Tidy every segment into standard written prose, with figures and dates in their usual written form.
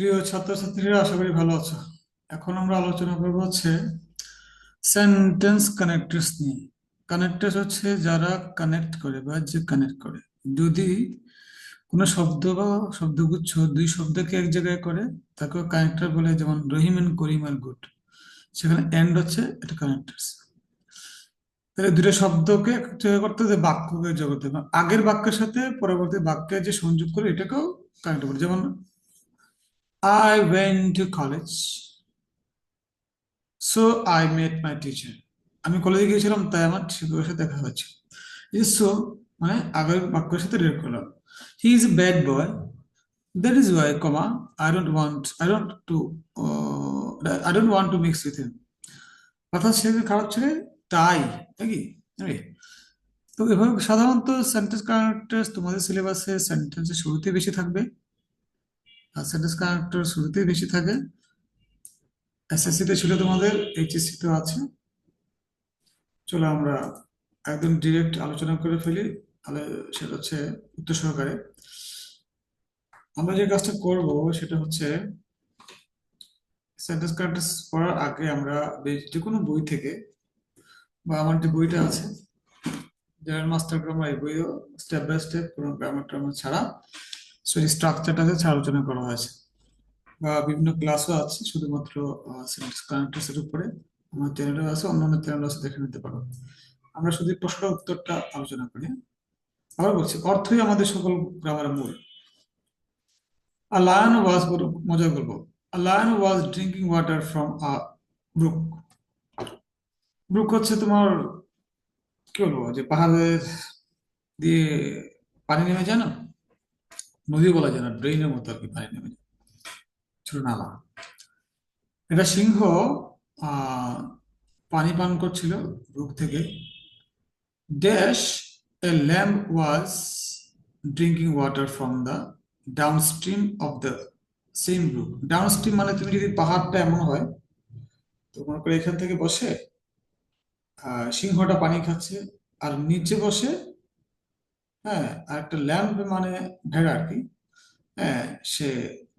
প্রিয় ছাত্রছাত্রীরা, আশা করি ভালো আছো। এখন আমরা আলোচনা করবো সেন্টেন্স কানেক্টরস নিয়ে। কানেক্টরস হচ্ছে যারা কানেক্ট করে বা যে কানেক্ট করে। যদি কোনো শব্দ বা শব্দগুচ্ছ দুই শব্দকে এক জায়গায় করে, তাকে কানেক্টর বলে। যেমন রহিম এন্ড করিম আর গুড, সেখানে এন্ড হচ্ছে এটা কানেক্টরস। তাহলে দুটো শব্দকে এক জায়গায় করতে যে বাক্যকে জগতে বা আগের বাক্যের সাথে পরবর্তী বাক্যে যে সংযোগ করে, এটাকেও কানেক্ট বলে। যেমন I went to college, so I met my teacher. আমি কলেজে গিয়েছিলাম, তাই আমার শিক্ষকের সাথে দেখা হয়েছে। এই সো মানে আগের বাক্যের সাথে রিলেট করলাম। He is a bad boy, that is Y, comma, I don't want to mix with him. অর্থাৎ সে যে খারাপ ছেলে, তাই নাকি নাকি? তো এভাবে সাধারণত সেন্টেন্স কানেক্টরস তোমাদের সিলেবাসে সেন্টেন্সের শুরুতে বেশি থাকবে, আর সেন্টেন্স কানেক্টর শুরুতেই বেশি থাকে। এসএসসি তে ছিল তোমাদের, এইচএসসি তে আছে। চলো আমরা একদম ডিরেক্ট আলোচনা করে ফেলি, তাহলে সেটা হচ্ছে উত্তর সহকারে। আমরা যে কাজটা করব সেটা হচ্ছে সেন্টেন্স কানেক্টরস পড়ার আগে আমরা যে কোনো বই থেকে, বা আমার যে বইটা আছে জেনারেল মাস্টার গ্রামার, এই বইও স্টেপ বাই স্টেপ কোনো গ্রামার টামার ছাড়া সেই স্ট্রাকচারটাতে আলোচনা করা হয়েছে। বা বিভিন্ন ক্লাসও আছে শুধুমাত্র সেন্টেন্স কানেক্টরস এর উপরে। আমার চ্যানেলও আছে, অন্যান্য চ্যানেল আছে, দেখে নিতে পারো। আমরা শুধু প্রশ্ন উত্তরটা আলোচনা করি। আবার বলছি, অর্থই আমাদের সকল গ্রামারের মূল। A lion was, মজা করবো, a lion was drinking water from a brook. Brook হচ্ছে তোমার, কি বলবো, যে পাহাড়ের দিয়ে পানি নেমে যায় না, নদী বলা যায় না, ড্রেইনের মতো আর কি, পানি নেমে যায়, ছোট নালা। এটা সিংহ আহ পানি পান করছিল ব্রুক থেকে। Dash, a lamb was drinking water from the downstream of the same brook. Downstream মানে তুমি যদি পাহাড়টা এমন হয়, তো মনে করে এখান থেকে বসে সিংহটা পানি খাচ্ছে, আর নিচে বসে, হ্যাঁ, আর একটা ল্যাম্প মানে ভেড়া আর কি, হ্যাঁ, সে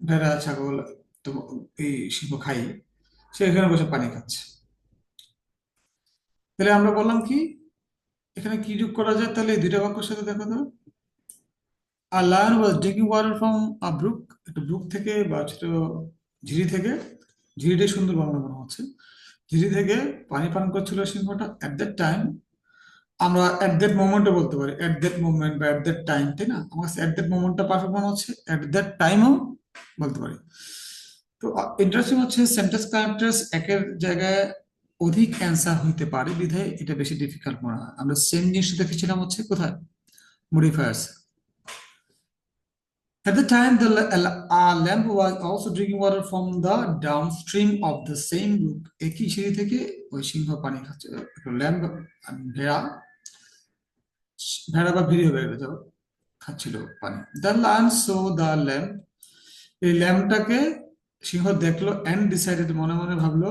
ভেড়া ছাগল, তো এই সিংহ খাই, সে এখানে বসে পানি খাচ্ছে। তাহলে আমরা বললাম কি, এখানে কি যোগ করা যায়? তাহলে এই দুইটা বাক্যের সাথে দেখো তো। A lion was drinking water from a brook, একটা ব্রুক থেকে বা ছোট ঝিরি থেকে। ঝিরিটাই সুন্দর বাংলা মনে হচ্ছে। ঝিরি থেকে পানি পান করছিল সিংহটা। এট দ্যাট টাইম, আমরা এট দ্যাট মোমেন্টও বলতে পারি, এট দ্যাট মোমেন্ট বা এট দ্যাট টাইম, তাই না? আমার কাছে এট দ্যাট মোমেন্টটা পারফেক্ট মনে হচ্ছে, এট দ্যাট টাইমও বলতে পারি। তো ইন্টারেস্টিং হচ্ছে সেন্টেন্স কানেক্টরস একের জায়গায় অধিক অ্যান্সার হইতে পারে, বিধায় এটা বেশি ডিফিকাল্ট মনে হয়। আমরা সেম জিনিসটা দেখেছিলাম হচ্ছে কোথায়, modifiers. At the time, lamb was also drinking water from the downstream of the same brook. একই সিঁড়ি থেকে ওই সিংহ পানি খাচ্ছে। ল্যাম্ব, ভেড়া, ভেড়া বা ভিড়ি হবে এটা, যাও, খাচ্ছিল পানি। The lion so the lamb, এই ল্যাম্বটাকে সিংহ দেখলো, অ্যান্ড ডিসাইডেড, মনে মনে ভাবলো,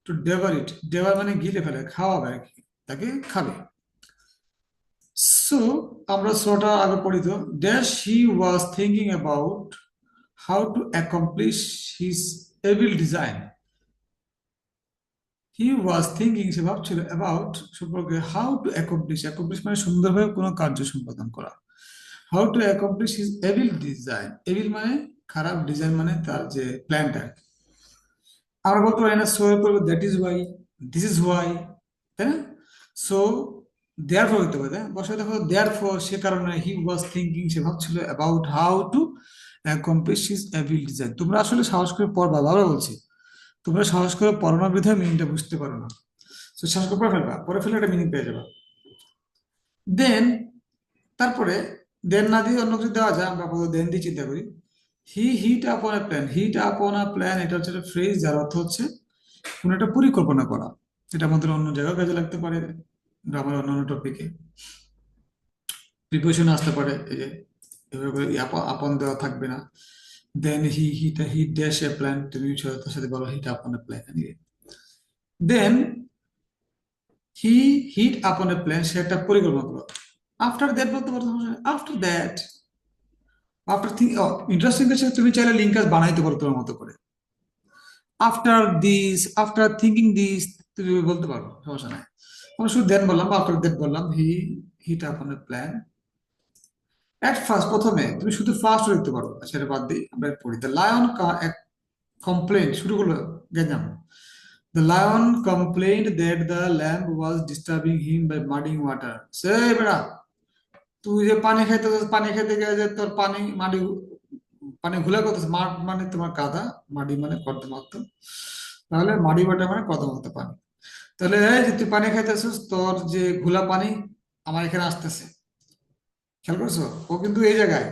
টু ডেভার ইট। ডেভার মানে গিলে ফেলে, খাওয়াবে আর কি, তাকে খাবে। সো আমরা সোটা আগে পড়ি তো। Dash he was thinking about how to accomplish his evil design. He was thinking, সে ভাবছিল, about সম্পর্কে, how to accomplish মানে সুন্দরভাবে কোনো কার্য সম্পাদন করা। How to accomplish his evil design, evil মানে খারাপ, ডিজাইন মানে তার যে প্ল্যানটা। আমরা বলতে পারি না সো করবো, that is Y, this is Y, তাই না? সো দেয়ার ফর হতে পারে, তাই না? বসে দেখো দেয়ার ফর, সে কারণে হি ওয়াজ থিঙ্কিং, সে ভাবছিল, about how to accomplish his evil design. তোমরা আসলে সাহস করে পড়বা, বাবা বলছি, তোমরা সাহস করে পড়ো না বিধায় মিনিংটা বুঝতে পারো না। তো সাহস করে পড়ে ফেলবা, পড়ে ফেলে একটা মিনিং পেয়ে যাবা। দেন, তারপরে দেন না দিয়ে অন্য কিছু দেওয়া যায়, আমরা আপাতত দেন দিয়ে চিন্তা করি। হি হিট আপন আ প্ল্যান, হিট আপন আ প্ল্যান, এটা হচ্ছে একটা ফ্রেজ যার অর্থ হচ্ছে কোন একটা পরিকল্পনা করা। এটা আমাদের অন্য জায়গায় কাজে লাগতে পারে, গ্রামের অন্যান্য টপিকে প্রিপোজিশন আসতে পারে। এই যে এভাবে করে আপন দেওয়া থাকবে না। দেন হি ড্যাশ এ প্ল্যান, তুমি তার সাথে বলো হিট আপন এ প্ল্যান। দেন হি হিট আপন এ প্ল্যান, সে একটা পরিকল্পনা করলো। আফটার দ্যাট বলতে পারতো, after that after think, interesting হচ্ছে তুমি চাইলে লিঙ্কাস বানাইতে পারো তোমার মতো করে। আফটার থিঙ্কিং দিস, তুমি বলতে পারো, সমস্যা নাই। আমরা শুধু দেন বললাম, আফটার দ্যাট বললাম, হিট আপন এ প্ল্যান। এট ফার্স্ট, প্রথমে তুমি শুধু ফার্স্ট লিখতে পারো, সেটা বাদ দিই, আমরা পড়ি। দ্য লায়ন কমপ্লেন, শুরু করলো গেঞ্জাম। The lion complained that the lamb was disturbing him by mudding water. সে বেড়া, তুই যে পানি খাইতে, পানি খেতে গেলে যে তোর পানি মাটি, পানি ঘুলা করতেছে। মাঠ মানে তোমার কাদা, মাটি মানে কর্দমাক্ত, তাহলে মাটি বাটা মানে কর্দমাক্ত পানি। তাহলে এই যে তুই পানি খাইতেছিস, তোর যে ঘোলা পানি আমার এখানে আসতেছে, খেয়াল করছো? ও কিন্তু এই জায়গায়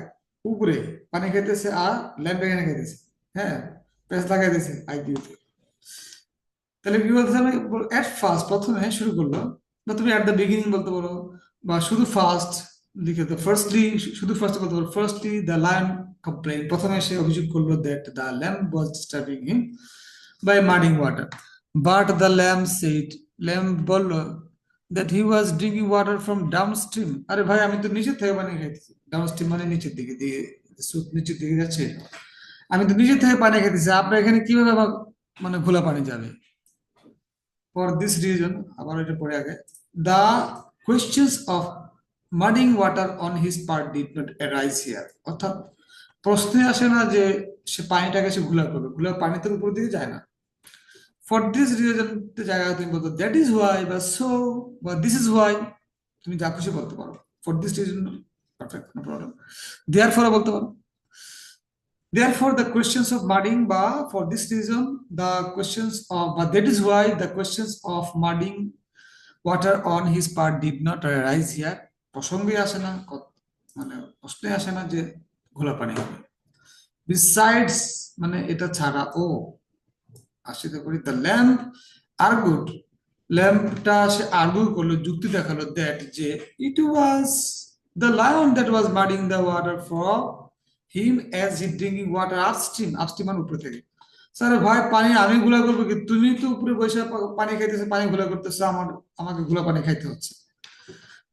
উপরে পানি খাইতেছে আর ল্যাম্প এখানে খাইতেছে। হ্যাঁ, পেঁচ লাগাইতেছে আইকিউ তে। তাহলে কি বলতে হবে? এট ফার্স্ট, প্রথমে শুরু করলো, বা তুমি এট দ্য বিগিনিং বলতে পারো, বা শুধু ফার্স্ট লিখে তো ফার্স্টলি, শুধু ফার্স্ট বলতে পারো। ফার্স্টলি দ্য লায়ন কমপ্লেইন, প্রথমে সে অভিযোগ করলো that the lamb was disturbing him by mudding water. But the lamb said, lamb বললো that he was drinking water from downstream. আরে ভাই, আমি তো নিচের থেকে পানি খাইতেছি। ডাউন স্ট্রিম মানে নিচের দিকে দিয়ে, স্রোত নিচের দিকে যাচ্ছে, আমি তো নিচের থেকে পানি খাইতেছি, আপনার এখানে কিভাবে আমার মানে ঘোলা পানি যাবে? ফর দিস রিজন, আবার এটা পড়ে আগে, the questions of mudding water on his part did not arise here. অর্থাৎ প্রশ্নে আসে না যে সে পানিটাকে সে ঘোলা করবে, ঘোলা পানি তো উপর দিকে যায় না। ফর দিস রিজন জায়গায় তুমি বলতো দ্যাট ইজ ওয়াই, বা সো, বা দিস ইজ ওয়াই, তুমি যা খুশি বলতে পারো। For this reason, perfect, no problem. Therefore বলতে পারো। Therefore, the questions of mudding, ba, for this reason, the questions of, but that is why the questions of mudding water on his part did not arise here. প্রসঙ্গে আসে না, মানে প্রশ্নে আসে না যে ঘোলা পানি হবে। Besides, মানে এটা ছাড়া, ও আসিতে করি, দ্য ল্যাম্প আর্গুড, ল্যাম্পটা সে আর্গু করলো, যুক্তি দেখালো, দ্যাট যে it was the lion that was mudding the water for him as he drinking water upstream. Upstream মানে উপরে থেকে। স্যার ভাই, পানি আমি ঘোলা করবো কি? তুমি তো উপরে বসে পানি খাইতেছো, পানি ঘোলা করতেছো, আমাকে ঘোলা পানি খাইতে হচ্ছে।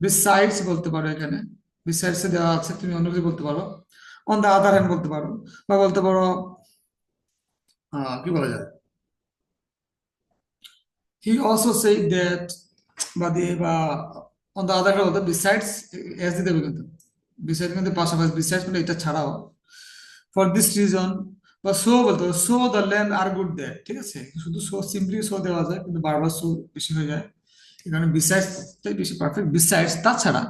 বিসাইডস বলতে পারো, এখানে বিসাইডস এ দেওয়া আছে, তুমি অন্য কিছু বলতে পারো। অন দা আদার হ্যান্ড বলতে পারো, বা বলতে পারো কি বলা যায়, হি অলসো সেই দ্যাট, বা দিয়ে, বা on the other hand, besides এস দিতে হবে কিন্তু। বিসাইড কিন্তু পাশাপাশি, বিসাইডস মানে এটা ছাড়াও। ফর দিস রিজন, বা সো বলতে হবে, so the land are good that, ঠিক আছে? শুধু সো, সিম্পলি সো দেওয়া যায়, কিন্তু বারবার সো বেশি হয়ে যায়, এখানে বিসাইডস টাই বেশি পারফেক্ট। বিসাইডস, তাছাড়া,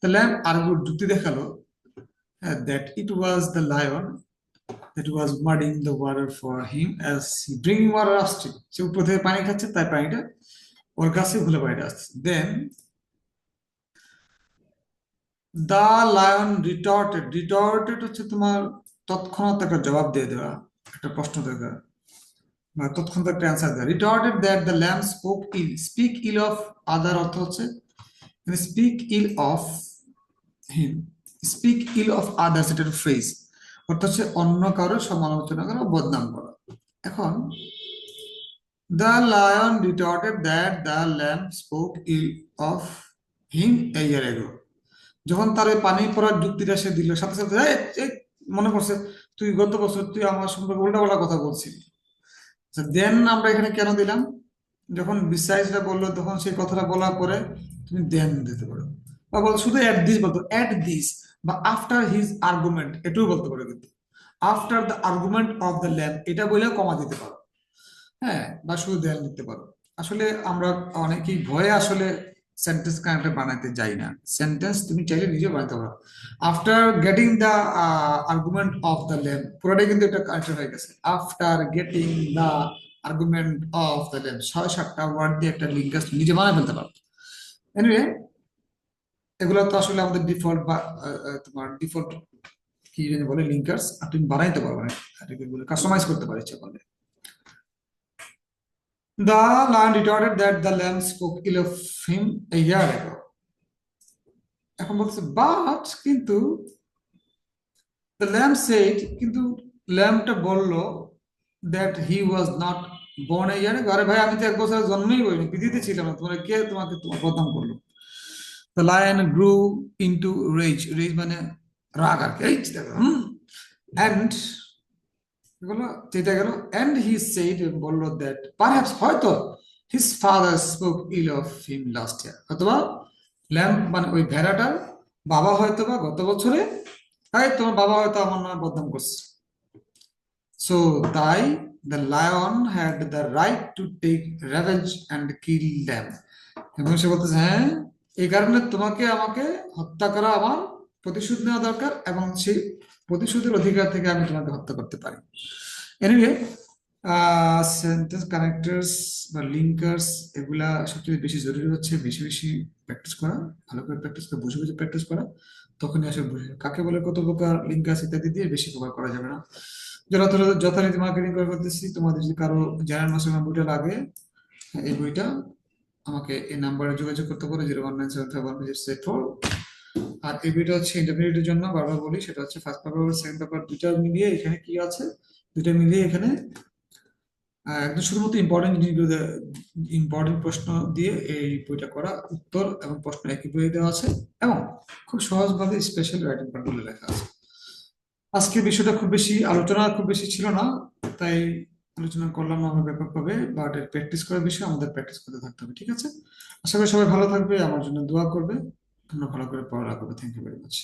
দ্য ল্যান্ড আর গুড, যুক্তি দেখালো, that it was the lion that was muddying the water for him as he drinking water upstream. সে উপর থেকে পানি খাচ্ছে, তাই পানিটা ওর কাছে ঘুরে পানিটা আসছে। দেন দ্য লায়ন রিটর্টেড, রিটর্টেড হচ্ছে তোমার তৎক্ষণাৎ একটা জবাব দিয়ে দেওয়া, একটা প্রশ্ন দেওয়া, বা তৎক্ষণাৎ একটা অ্যান্সার দেওয়া। Retorted that the lamb spoke ill, speak ill of other অর্থ হচ্ছে speak ill of him, speak ill of others, এটার ফ্রেজ অর্থ হচ্ছে অন্য কারো সমালোচনা করা, বদনাম করা। এখন the lion retorted that the lamb spoke ill of him a year ago. যখন তার ওই পানি পড়ার যুক্তিটা সে দিল, সাথে সাথে "এই, এই, মনে পড়ছে, তুই গত বছর তুই আমার সম্পর্কে উল্টাপাল্টা কথা বলছিলি। দেন আমরা এখানে কেন দিলাম? যখন বিশ্বাসীরা বললো, তখন সেই কথাটা বলার পরে তুমি দেন দিতে পারো, বা বল শুধু অ্যাট দিস বলতো, অ্যাট দিস, বা আফটার হিজ আর্গুমেন্ট, এটাও বলতে পারো কিন্তু। After the argument of the lamp, এটা বলে কমা দিতে পারো। হ্যাঁ, বা শুধু দেয়াল লিখতে পারো। আসলে আমরা অনেকেই ভয়ে আসলে সেন্টেন্স কানেক্টর বানাতে যাই না। সেন্টেন্স তুমি চাইলে নিজে বানাতে পারো। After getting the argument of the lamb, পুরোটাই কিন্তু এটা কানেক্টর হয়ে গেছে। After getting the argument of the lamb, 6-7টা ওয়ার্ড দিয়ে একটা লিঙ্কাস নিজে বানায় ফেলতে পারো। এনিওয়ে, এগুলো তো আসলে আমাদের ডিফল্ট, বা তোমার ডিফল্ট কি জানি বলে, লিঙ্কার্স, আর তুমি বানাইতে পারবে না, এটাকে বলে কাস্টমাইজ করতে পারো ইচ্ছা করলে। The lion retorted that the lamb spoke ill of him a year ago. এখন বলছে বাট, কিন্তু the lamb said, কিন্তু ল্যাম্পটা বলল that he was not born a year ago. আরে ভাই, আমি তো 1 বছর জন্মই করিনি, পৃথিবীতে ছিলাম না, তোমরা কে তোমাকে তোমার বদনাম করলো? The lion grew into rage, rage মানে রাগ আর কি, এই দেখো, অ্যান্ড এগুলো যেটা গেল, অ্যান্ড হি সেইড, বললো দ্যাট পারহ্যাপস, হয়তো his father spoke ill of him last year, অথবা ল্যাম্প মানে ওই ভেড়াটার বাবা হয়তো বা গত বছরে, তাই তোমার বাবা হয়তো আমার নামে বদনাম করছে। সো তাই the lion had the right to take revenge and kill them. এবং সে বলতেছে, হ্যাঁ, এই কারণে তোমাকে আমাকে হত্যা করা আমার প্রতিশোধ নেওয়া দরকার, এবং সেই প্রতিশোধের অধিকার থেকে আমি তোমাকে হত্যা করতে পারি। এনিওয়ে, সেন্টেন্স কানেক্টরস বা লিঙ্কার্স এগুলা সবচেয়ে বেশি জরুরি হচ্ছে বেশি বেশি প্র্যাকটিস করা, ভালো করে প্র্যাকটিস করে বুঝে বুঝে প্র্যাকটিস করা, তখনই আসলে বুঝে কাকে বলে, কত প্রকার লিঙ্কার্স ইত্যাদি দিয়ে বেশি প্রকার করা যাবে না। যথারীতি মার্কেটিং করে করতেছি। তোমাদের যদি কারো জেনারেল মাস্টার বইটা লাগে, এই বইটা আমাকে এই নাম্বারে যোগাযোগ করতে পারো, 019751804। আর এই বইটা হচ্ছে ইন্টারমিডিয়েটের জন্য, বারবার বলি, সেটা হচ্ছে ফার্স্ট পেপার সেকেন্ড পেপার দুইটা মিলিয়ে এখানে কি আছে, দুইটা মিলিয়ে এখানে একদম শুধুমাত্র ইম্পর্টেন্ট জিনিসগুলো, ইম্পর্টেন্ট প্রশ্ন দিয়ে এই বইটা করা, উত্তর এবং প্রশ্ন একই বইয়ে দেওয়া আছে, এবং খুব সহজভাবে স্পেশাল রাইটিং পার্টগুলো লেখা আছে। আজকে বিষয়টা খুব বেশি ছিল না, তাই আলোচনা করলাম না আমরা ব্যাপকভাবে, বাট এর প্র্যাকটিস করার বিষয় আমাদের প্র্যাকটিস করতে থাকতে হবে, ঠিক আছে? আশা করি সবাই ভালো থাকবে, আমার জন্য দোয়া করবে, তোমরা ভালো করে পড়ালেখা করবে। Thank you very much.